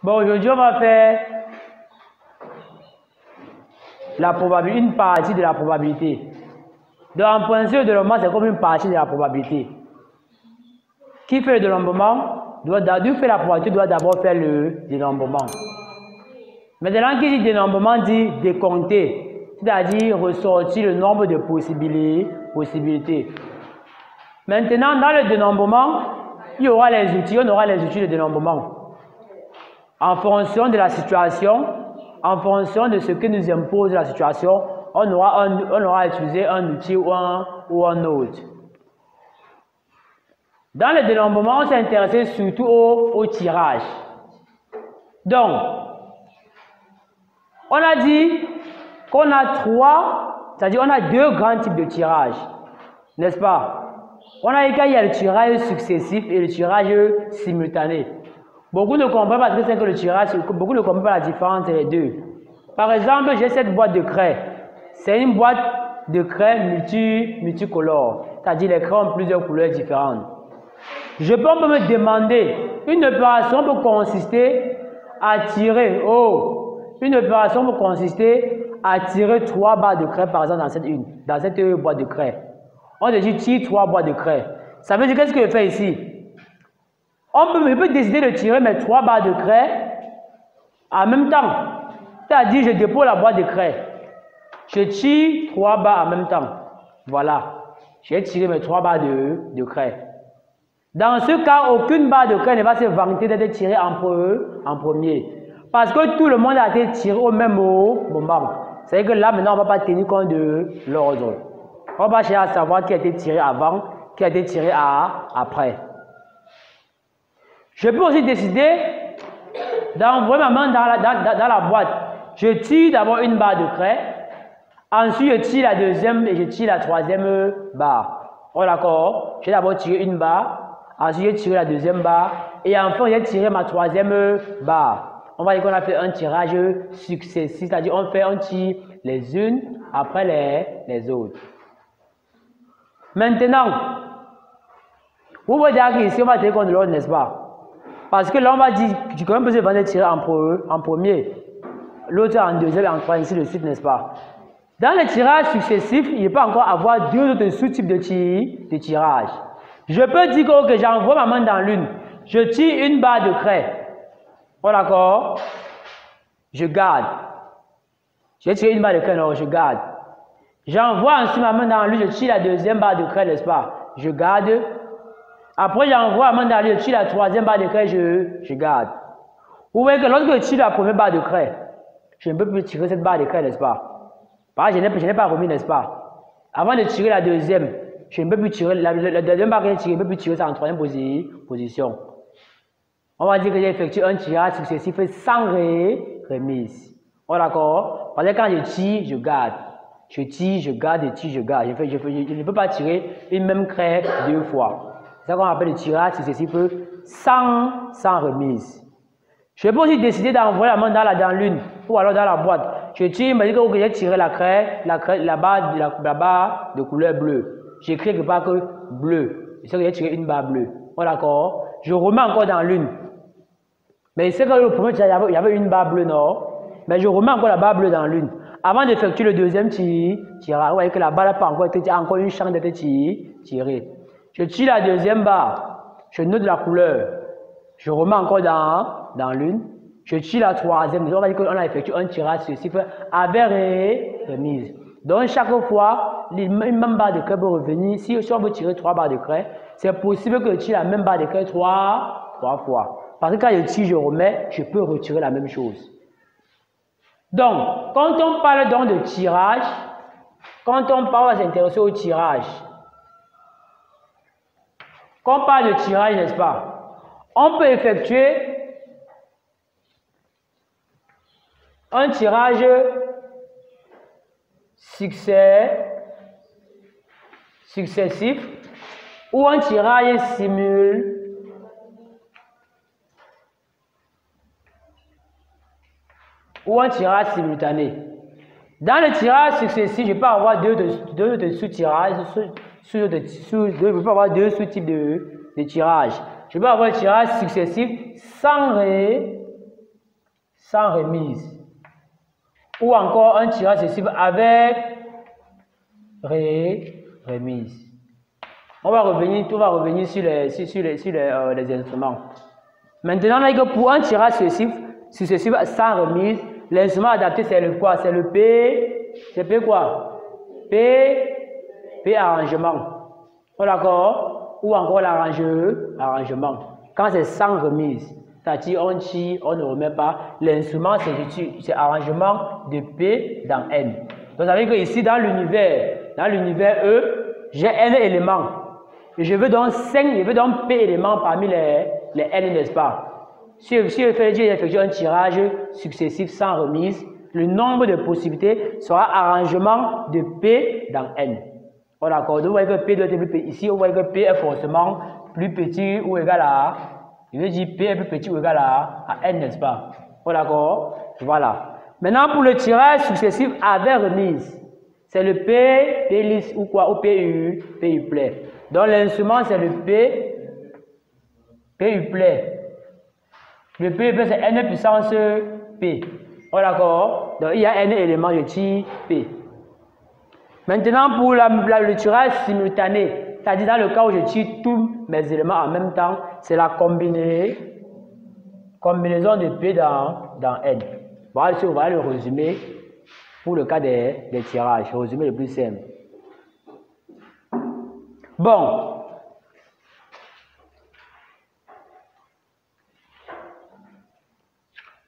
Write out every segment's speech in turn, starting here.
Bon, aujourd'hui, on va faire la probabilité, une partie de la probabilité. Donc, en principe, le dénombement, c'est comme une partie de la probabilité. Qui fait le dénombrement doit faire la probabilité, doit d'abord faire le dénombrement. Maintenant, qui dit dénombrement dit décompter, c'est-à-dire ressortir le nombre de possibilités. Maintenant, dans le dénombrement, il y aura les outils, on aura les outils de dénombrement. En fonction de la situation, en fonction de ce que nous impose la situation, on aura utilisé un outil ou un autre. Dans le dénombrement, on s'est intéressé surtout au tirage. Donc, on a dit qu'on a c'est-à-dire on a deux grands types de tirage, n'est-ce pas? On a dit qu'il y a le tirage successif et le tirage simultané. Beaucoup ne comprennent pas ce que c'est que le tirage, beaucoup ne comprennent pas la différence entre les deux. Par exemple, j'ai cette boîte de craie. C'est une boîte de craie multicolore, c'est-à-dire les craies ont plusieurs couleurs différentes. On peut me demander, une opération peut consister à tirer, une opération peut consister à tirer 3 barres de craie par exemple dans cette boîte de craie. On dit tire 3 boîtes de craie. Ça veut dire qu'est-ce que je fais ici? Je peux décider de tirer mes 3 barres de craie en même temps. C'est-à-dire, je dépose la boîte de craie. Je tire 3 barres en même temps. Voilà. J'ai tiré mes 3 barres de craie. Dans ce cas, aucune barre de craie ne va se vanter d'être tirée en premier. Parce que tout le monde a été tiré au même moment. C'est-à-dire que là, maintenant, on ne va pas tenir compte de l'ordre. On va chercher à savoir qui a été tiré avant, qui a été tiré après. Je peux aussi décider d'envoyer ma main dans la boîte. Je tire d'abord une barre de craie. Ensuite, je tire la deuxième et je tire la troisième barre. Oh, d'accord? J'ai d'abord tiré une barre. Ensuite, j'ai tiré la deuxième barre. Et enfin, j'ai tiré ma troisième barre. On va dire qu'on a fait un tirage successif. C'est-à-dire on tire les unes après les autres. Maintenant, vous voyez qu'ici, on va tenir compte de l'ordre, n'est-ce pas? Parce que là, on va dire que tu peux même pas tirer en premier, l'autre en deuxième, en troisième, ainsi de suite, n'est-ce pas? Dans le tirage successif, il peut encore avoir deux autres sous-types de tirage. Je peux dire que j'envoie ma main dans l'une, je tire une barre de craie. Oh, d'accord? Je garde. J'ai tiré une barre de craie, non, je garde. J'envoie ensuite ma main dans l'une, je tire la deuxième barre de craie, n'est-ce pas? Je garde. Après, j'envoie ma main dans l'une, je tire la troisième barre de craie, je garde. Vous voyez que lorsque je tire la première barre de craie, je ne peux plus tirer cette barre de craie, n'est-ce pas? Parce que je n'ai pas remis, n'est-ce pas? Avant de tirer la deuxième, je ne peux plus tirer la deuxième barre que j'ai tirée, je ne peux plus tirer ça en troisième position. On va dire que j'ai effectué un tirage successif sans remise. Oh, d'accord? Parce que quand je tire, je garde. Je tire, je garde, je tire, je garde. Je ne peux pas tirer une même craie deux fois. C'est ça qu'on appelle le tirage successif sans remise. Je peux aussi décider d'envoyer la main dans l'une ou alors dans la boîte. Je tire, il me dit que j'ai tiré la barre de couleur bleue. J'écris quelque part que bleu. Je sais que j'ai tiré une barre bleue. Oh, d'accord? Je remets encore dans l'une. Mais c'est que le premier tirage, il y avait une barre bleue, non? Mais je remets encore la barre bleue dans l'une. Avant d'effectuer le deuxième tirage, vous voyez que la barre n'a pas encore une chance d'être tirée. Je tire la deuxième barre. Je note la couleur. Je remets encore dans l'une. Je tire la troisième. On va dire qu'on a effectué un tirage successif avec remise. Donc, chaque fois, une même barre de craie peut revenir. Si on veut tirer 3 barres de craie, c'est possible que je tire la même barre de craie 3 fois. Parce que quand je tire, je remets, je peux retirer la même chose. Donc, quand on parle donc de tirage, on va s'intéresser au tirage. Quand on parle de tirage, n'est-ce pas? On peut effectuer un tirage successif ou un tirage simultané. Dans le tirage successif, je peux avoir deux sous-tirages, je peux avoir deux sous-types de tirage. Je peux avoir un tirage successif sans sans remise. Ou encore un tirage successif avec remise. On va revenir sur les instruments. Maintenant, on a dit que pour un tirage successif sans remise, l'instrument adapté c'est le quoi? C'est le P. C'est P quoi? P arrangement. D'accord? Ou encore l'arrangement. Quand c'est sans remise, c'est-à-dire on tire, on ne remet pas, l'instrument c'est arrangement de P dans N. Donc ça veut dire que ici dans l'univers E, j'ai N éléments. Et je veux donc P éléments parmi les N, n'est-ce pas? Si j'effectue un tirage successif sans remise, le nombre de possibilités sera arrangement de P dans N. Oh, d'accord, donc vous voyez que P doit être plus petit. Ici, vous voyez que P est forcément plus petit ou égal à, je veux dire P est plus petit ou égal à N, n'est-ce pas? Oh, d'accord, voilà. Maintenant, pour le tirage successif avec remise, c'est le P lisse ou quoi, ou PU play. Donc l'instrument c'est le PU play. Le PU play c'est N puissance P. Oh, d'accord. Donc il y a N éléments, je tire P. Maintenant pour le tirage simultané, c'est-à-dire dans le cas où je tire tous mes éléments en même temps, c'est la combinaison de P dans N. Voilà, on va le résumer pour le cas des tirages. Résumé le plus simple. Bon.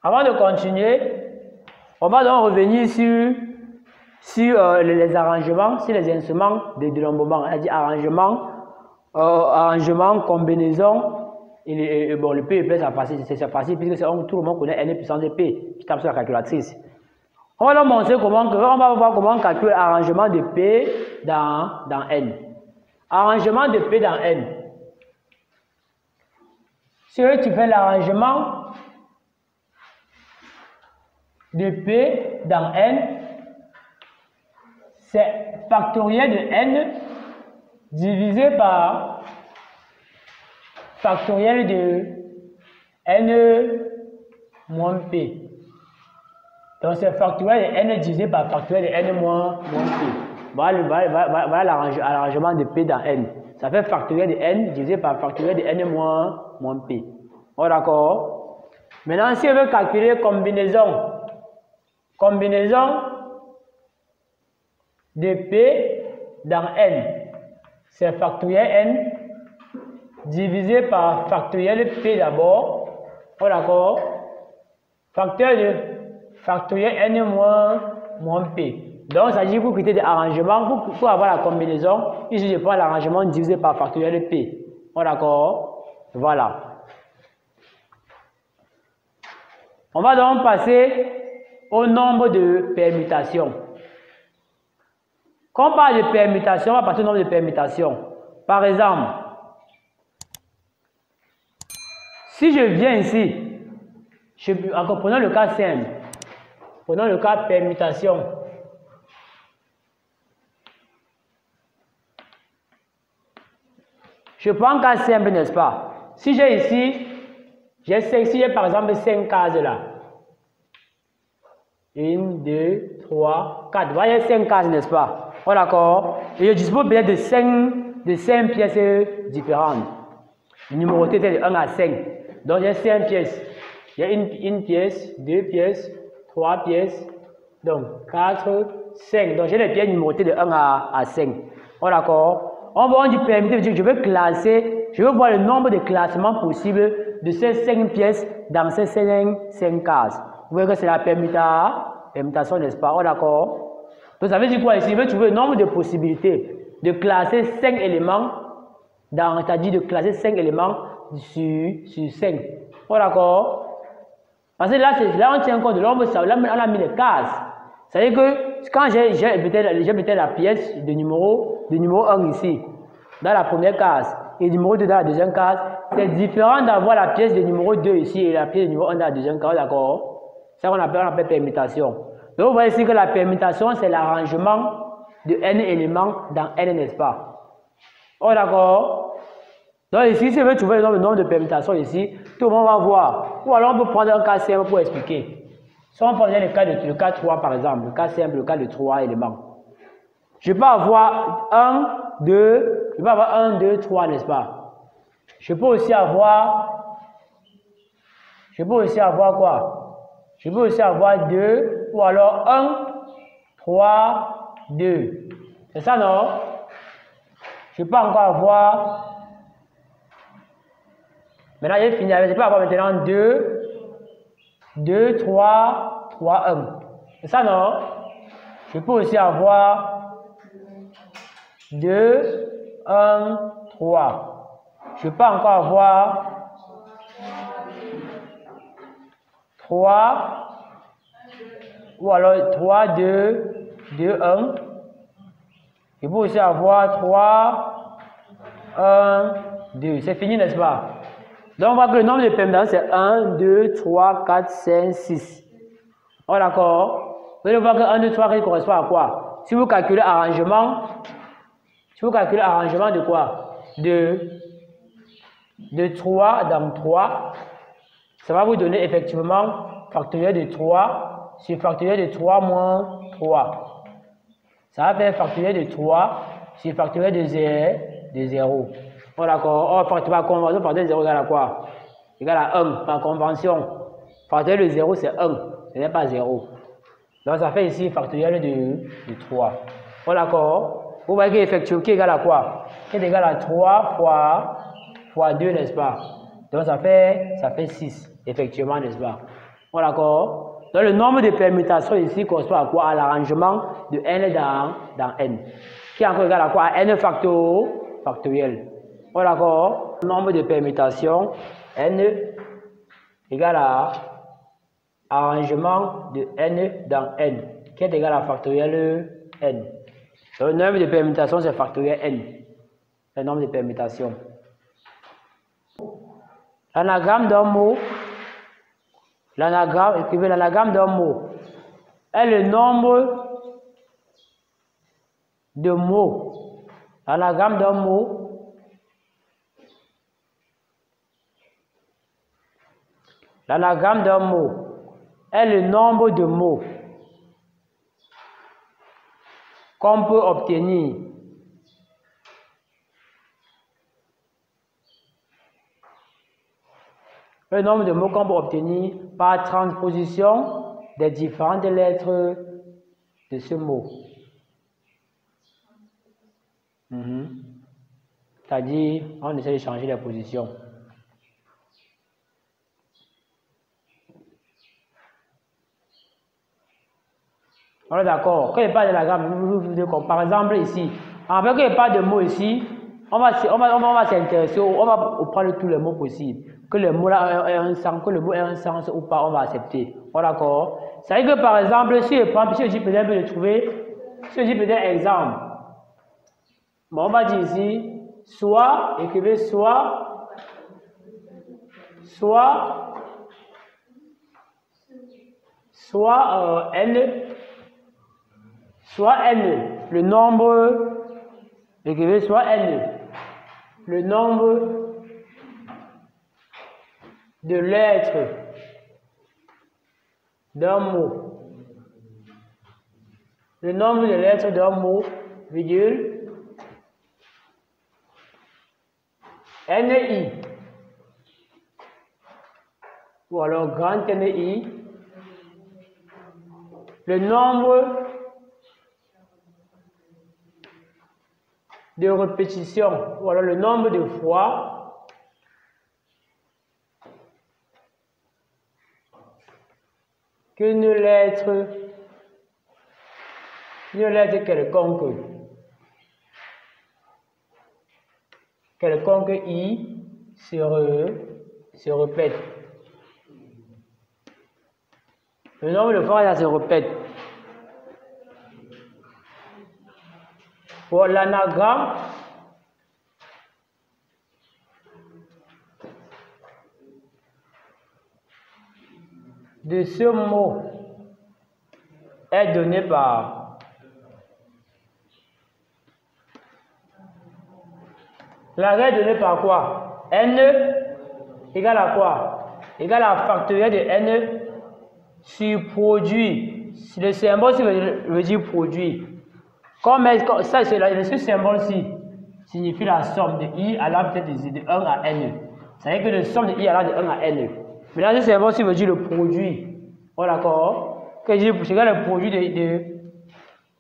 Avant de continuer, on va donc revenir sur les arrangements, sur les instruments de l'embombement. C'est-à-dire arrangement, combinaison. Et bon, le P et P, c'est facile puisque tout le monde connaît N puissance de P. Je tape sur la calculatrice. On va leur montrer on va voir comment on calcule l'arrangement de P dans N. Arrangement de P dans N. Si tu fais l'arrangement de P dans N, c'est factoriel de N divisé par factoriel de N moins P. Donc c'est factoriel de N divisé par factoriel de N moins P. Voilà l'arrangement de P dans N. Ça fait factoriel de N divisé par factoriel de N moins P. Oh, d'accord. Maintenant, si on veut calculer combinaison de P dans N, c'est factoriel N divisé par factoriel P d'abord. Oh, d'accord. Factoriel N moins P. Donc, ça dit pour quitter des arrangements, pour avoir la combinaison, ici je prends l'arrangement divisé par factoriel P. Oh, d'accord. Voilà. On va donc passer au nombre de permutations. Quand on parle de permutation, on va passer au nombre de permutations. Par exemple, si je viens ici, encore prenons le cas simple, prenons le cas permutation. Je prends un cas simple, n'est-ce pas? Si j'ai ici, j'ai par exemple 5 cases là. 1, 2, 3, 4. Voilà, il y a 5 cases, n'est-ce pas? Oh, d'accord. Et je dispose peut-être de 5 pièces différentes. Numérotées de 1 à 5. Donc, il y a 5 pièces. Il y a une pièce, 2 pièces, 3 pièces. Donc, 4, 5. Donc, j'ai les pièces numérotées de 1 à 5. Oh, d'accord. On dit permuter, je veux classer, je veux voir le nombre de classements possibles de ces 5 pièces dans ces 5 cases. Vous voyez que c'est la permutation, n'est-ce pas? Oh, d'accord. Donc, ça veut dire quoi ici? Je veux trouver le nombre de possibilités de classer 5 éléments, c'est-à-dire de classer 5 éléments sur 5. Oh, d'accord. Parce que là, on tient compte de l'ombre, là, on a mis les cases. Ça veut dire que quand j'ai peut-être la pièce de numéro 1 ici, dans la première case, et numéro 2 dans la deuxième case, c'est différent d'avoir la pièce de numéro 2 ici et la pièce de numéro 1 dans la deuxième case, d'accord? Ça qu'on appelle permutation. Donc vous voyez ici que la permutation, c'est l'arrangement de n éléments dans n, n'est-ce pas? Oh, d'accord? Donc ici, si je veux trouver le nombre de permutations ici, tout le monde va voir. Ou alors on peut prendre un cas simple pour expliquer. Si on prend le cas 3 par exemple, le cas simple, le cas de 3 éléments. Je peux avoir 1, 2, je peux avoir 1, 2, 3, n'est-ce pas? Je peux aussi avoir quoi? Je peux aussi avoir 2 ou alors 1, 3, 2. C'est ça, non? Je peux encore avoir. Maintenant, j'ai fini avec. Je peux avoir maintenant 2, 3, 3, 1. C'est ça, non? Je peux aussi avoir 2, 1, 3. Je peux encore avoir 3, ou alors 3, 2, 2, 1. Je peux aussi avoir 3, 1, 2. C'est fini, n'est-ce pas? Donc, on voit que le nombre de permutations, c'est 1, 2, 3, 4, 5, 6. Oh, d'accord? Vous allez voir que 1, 2, 3 correspond à quoi? Si vous calculez arrangement, de quoi? De 3 dans 3, ça va vous donner effectivement factoriel de 3 sur factoriel de 3 moins 3. Ça va faire factoriel de 3 sur factoriel de 0. Oh, d'accord. Oh, factoriel de 0 égale à quoi? Égale à 1 par convention. Factoriel de 0, c'est 1. Ce n'est pas 0. Donc, ça fait ici factoriel de 3. Oh, d'accord. Vous voyez qu'effectivement, qui est égal à quoi? Qui est égal à 3 fois 2, n'est-ce pas? Donc, ça fait 6, effectivement, n'est-ce pas? Oh, d'accord. Donc, le nombre de permutations ici correspond à quoi? À l'arrangement de n dans n. Qui est encore égal à quoi? À n factoriel. Oh, d'accord. Le nombre de permutations, n égale à arrangement de n dans n, qui est égal à factoriel n. Le nombre de permutations, c'est factoriel n. Le nombre de permutations. L'anagramme d'un mot, écrivez l'anagramme d'un mot, est le nombre de mots. L'anagramme d'un mot, est le nombre de mots qu'on peut obtenir par transposition des différentes lettres de ce mot. C'est-à-dire, on essaie de changer les positions. On est d'accord. Quand il n'y a pas d'anagramme, par exemple ici, après qu'il n'y ait pas de mots ici, on va s'intéresser, on va prendre tous les mots possibles. Que le mot là ait un sens, que le mot ait un sens ou pas, on va accepter. On est d'accord. Ça veut dire que par exemple, si je dis peut-être de trouver, si je dis peut-être exemple, bon, on va dire ici, soit, écrivez soit n, le nombre, écrivez soit n, le nombre de lettres d'un mot. Le nombre de lettres d'un mot, virgule, NI, ou alors grand NI, le nombre de répétitions, ou alors le nombre de fois qu'une lettre quelconque I se répète. Le nombre de fois, ça se répète. Pour l'anagramme, de ce mot est donné par l'arrêt donné par quoi? N égale à quoi? Égale à factoriel de N sur produit. Le symbole ici veut dire produit. Comme ça, ce symbole-ci signifie la somme de I allant peut-être de 1 à N. Ça veut dire que la somme de I allant de 1 à N. Maintenant, ce symbole-ci veut dire le produit. Oh, d'accord? C'est le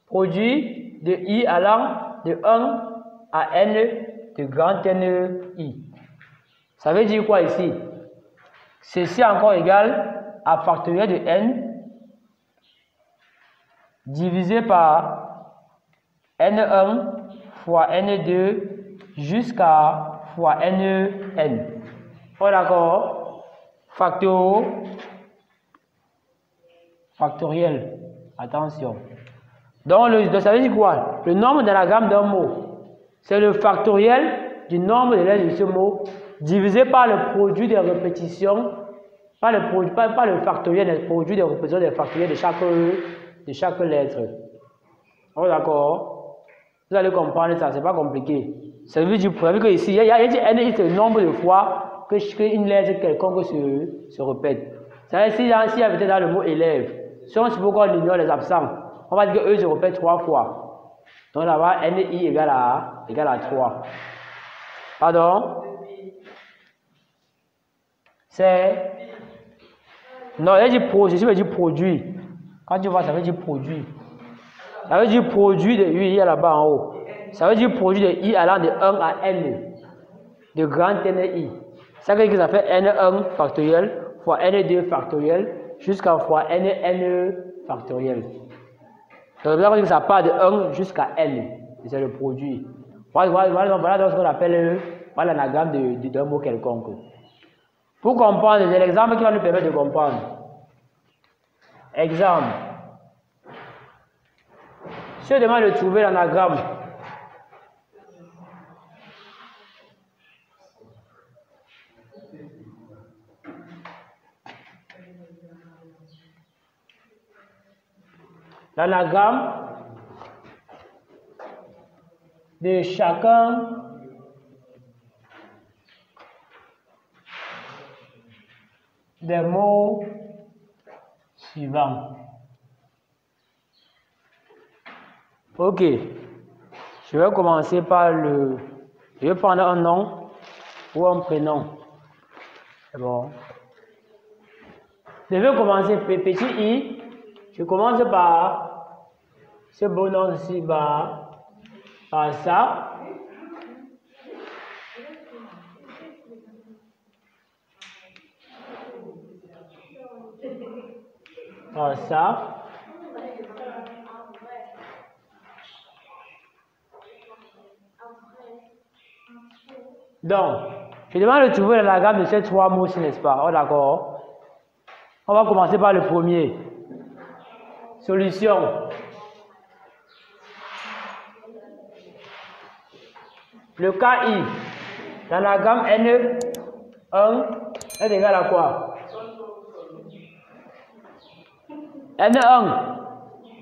produit de I allant de 1 à N de grand N I. Ça veut dire quoi ici? Ceci encore égal à factoriel de N divisé par N1 fois N2 jusqu'à fois N. Oh, d'accord? Factoriel. Attention. Donc, ça veut dire quoi? Le nombre dans la gamme d'un mot, c'est le factoriel du nombre de lettres de ce mot divisé par le produit des répétitions, pas le factoriel, le produit des répétitions des factoriels de chaque lettre. Oh, d'accord? Vous allez comprendre ça, c'est pas compliqué. Ça veut dire que ici, il y a dit N, c'est le nombre de fois qu'une lettre quelconque se répète. Ça veut dire s'il y a peut-être dans le mot élève, si on suppose qu'on ignore les absents, on va dire qu'eux se répètent 3 fois. Donc là-bas, NI égale à 3. Pardon? C'est... Non, il dit produit, ça veut dire produit. Quand tu vois, ça veut dire produit. Ça veut dire produit de I là-bas en haut. Ça veut dire produit de I allant de 1 à N. De grand NI. Ça veut dire que ça fait N1 factoriel fois N2 factoriel jusqu'à fois NN factoriel. Donc ça part de 1 jusqu'à N. C'est le produit. Voilà ce qu'on appelle l'anagramme d'un mot quelconque. Pour comprendre, c'est l'exemple qui va nous permettre de comprendre. Exemple. Si je demande de trouver l'anagramme de chacun des mots suivants. Ok, je vais commencer par je vais prendre un nom ou un prénom. C'est bon. Je vais commencer petit I. Je commence par ce beau nom ici, par ça. Par ça. Donc, je demande de trouver l'anagramme de ces 3 mots-ci, n'est-ce pas? Oh, d'accord. On va commencer par le premier. Solution. Le KI. L'anagramme N1 est égal à quoi? N1.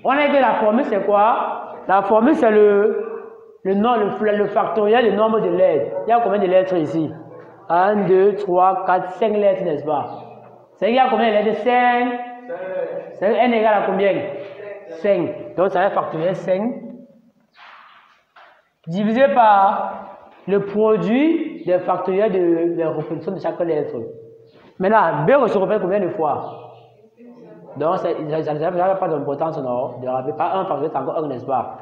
On a dit que la formule, c'est quoi? La formule, c'est le factoriel du nombre de lettres. Il y a combien de lettres ici? 1, 2, 3, 4, 5 lettres, n'est-ce pas? C'est qu'il y a combien de lettres? 5. N égale à combien? 5. Donc ça va factoriel 5. Divisé par le produit des factoriels de la répétition de chaque lettre. Maintenant, B se répète combien de fois? Donc ça n'a pas d'importance, non? De rappeler pas 1 factoriel, c'est encore 1, n'est-ce pas?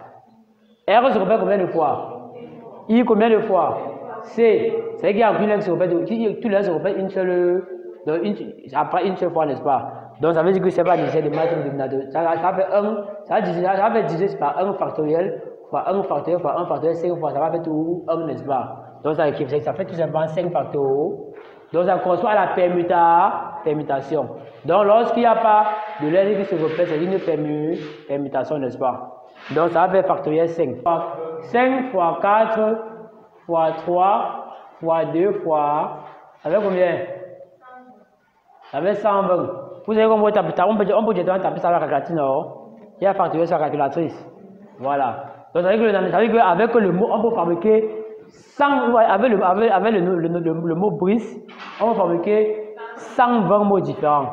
R se répète combien de fois? I combien de fois? C, c'est qu'il y a aucune lettre qui se répète, toutes les lettres se répètent après une seule fois, n'est-ce pas? Donc ça veut dire que c'est pas nécessaire de mettre un dénominateur. Ça fait diviser par 1 factoriel, fois 1 factoriel, fois 1 factoriel, 5 fois, ça va faire tout 1, n'est-ce pas? Donc ça fait tout simplement 5 factoriels. Donc ça correspond à la permutation. Donc lorsqu'il n'y a pas de lettre qui se répète, c'est une permutation, n'est-ce pas? Donc ça va faire factoriel 5. 5 fois 4 fois 3 fois 2 fois... Ça fait combien? Ça fait 120. Vous savez comment on peut directement taper ça à la calculatrice, non? Il y a factoriel sur la calculatrice. Voilà. Donc ça veut dire qu'avec le mot, on peut fabriquer 100, avec le mot brise, on peut fabriquer 120 mots différents.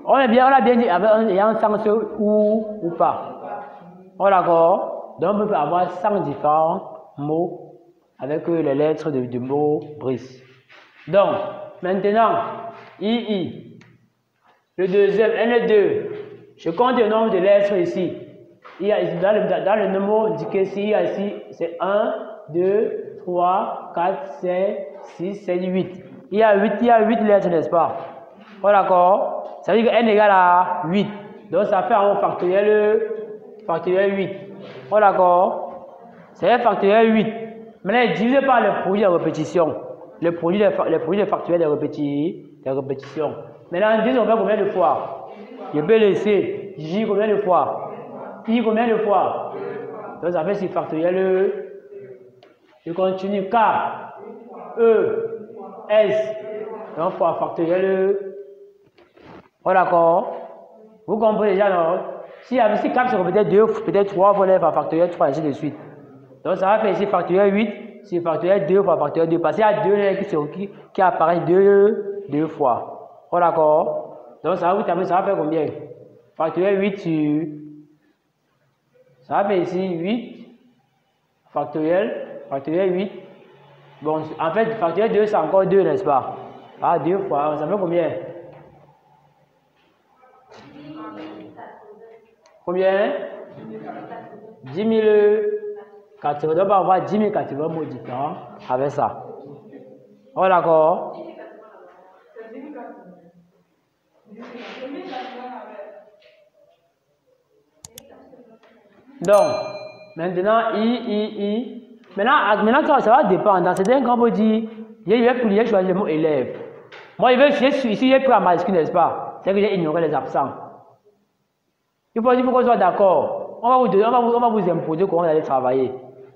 On a bien dit avec un sens ou pas. Oh, d'accord. Donc on peut avoir 100 différents mots avec les lettres du mot brise. Donc, maintenant, II. Le deuxième, N2. Je compte le nombre de lettres ici. Il y a, dans le mot indiqué ici, il y a ici, c'est 1, 2, 3, 4, 5, 6, 7, 8. Il y a 8 lettres, n'est-ce pas? Oh, d'accord. Ça veut dire que N égale à 8. Donc, ça fait un factoriel 8. Oh, d'accord. C'est factoriel 8. Maintenant, divisé par le produit de répétition. Le produit de factoriel de répétition. Maintenant, disons, on fait combien de fois? Je peux laisser J combien de fois? I combien de fois? Donc, ça fait si factoriel. Je continue K, E, S. Donc, fois factoriel. Oh, d'accord. Vous comprenez déjà, non? Si K se répétait 2, peut-être 3 fois les factoriel 3, ainsi de suite. Donc, ça va faire ici factoriel 8, c'est factoriel 2 fois factoriel 2. Parce qu'il y a 2 lettres qui apparaissent 2 fois. Oh, d'accord. Donc, ça va faire combien? Factoriel 8 sur. Ça va faire ici 8. Factoriel 8. Bon, en fait, factoriel 2, c'est encore 2, n'est-ce pas? Ah, 2 fois. Ça fait combien? Combien? 10 080. Donc, on va avoir 10 080 mots différents avec ça. Oh, d'accord. Donc, maintenant, I. Maintenant, ça va dépendre. Dans certains cas, on peut dire, je vais choisir le mot élève. Moi, ici, j'ai pris en majuscule, n'est-ce pas? C'est que j'ai ignoré les absents. Il faut qu'on soit d'accord. On va vous imposer comment vous allez travailler.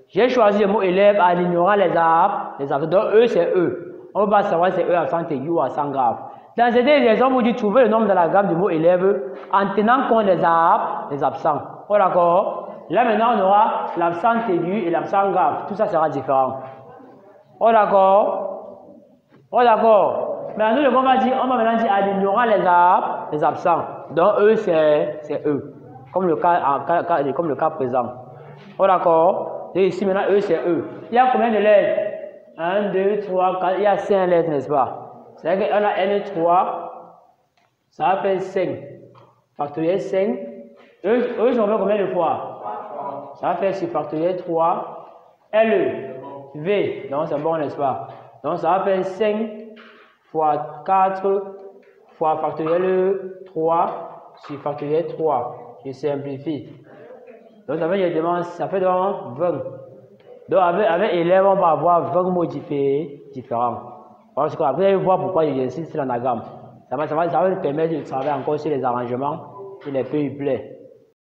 J'ai choisi le mot élève en ignorant les absents. Donc, eux, c'est eux. On ne va pas savoir si c'est eux absent aigu ou absent grave. Dans certains exemples, vous dites trouver le nombre dans la gamme du mot élève en tenant compte des absents. Oh, d'accord. Là, maintenant, on aura l'absent aigu et l'absent grave. Tout ça sera différent. Oh, d'accord. Oh, d'accord. Maintenant, on va maintenant dire en ignorant les absents. Donc, eux, c'est eux. Comme le cas présent. Oh, d'accord. Et ici, maintenant, eux, c'est eux. Il y a combien de lettres? 1, 2, 3, 4. Il y a 5 lettres, n'est-ce pas? C'est-à-dire qu'on a N3. Ça va faire 5. Factoriel 5. Eux, ils ont fait combien de fois? Ça va faire sur factoriel 3. L, V. Donc, c'est bon, n'est-ce pas? Donc, ça va faire 5 fois 4 fois factoriel 3 sur factoriel 3. Je simplifie. Donc, ça fait donc 20. Donc, avec élève, on va avoir 20 mots différents. Parce que vous allez voir pourquoi j'insiste sur l'anagramme. Ça va nous permettre de travailler encore sur les arrangements et les pays plaît.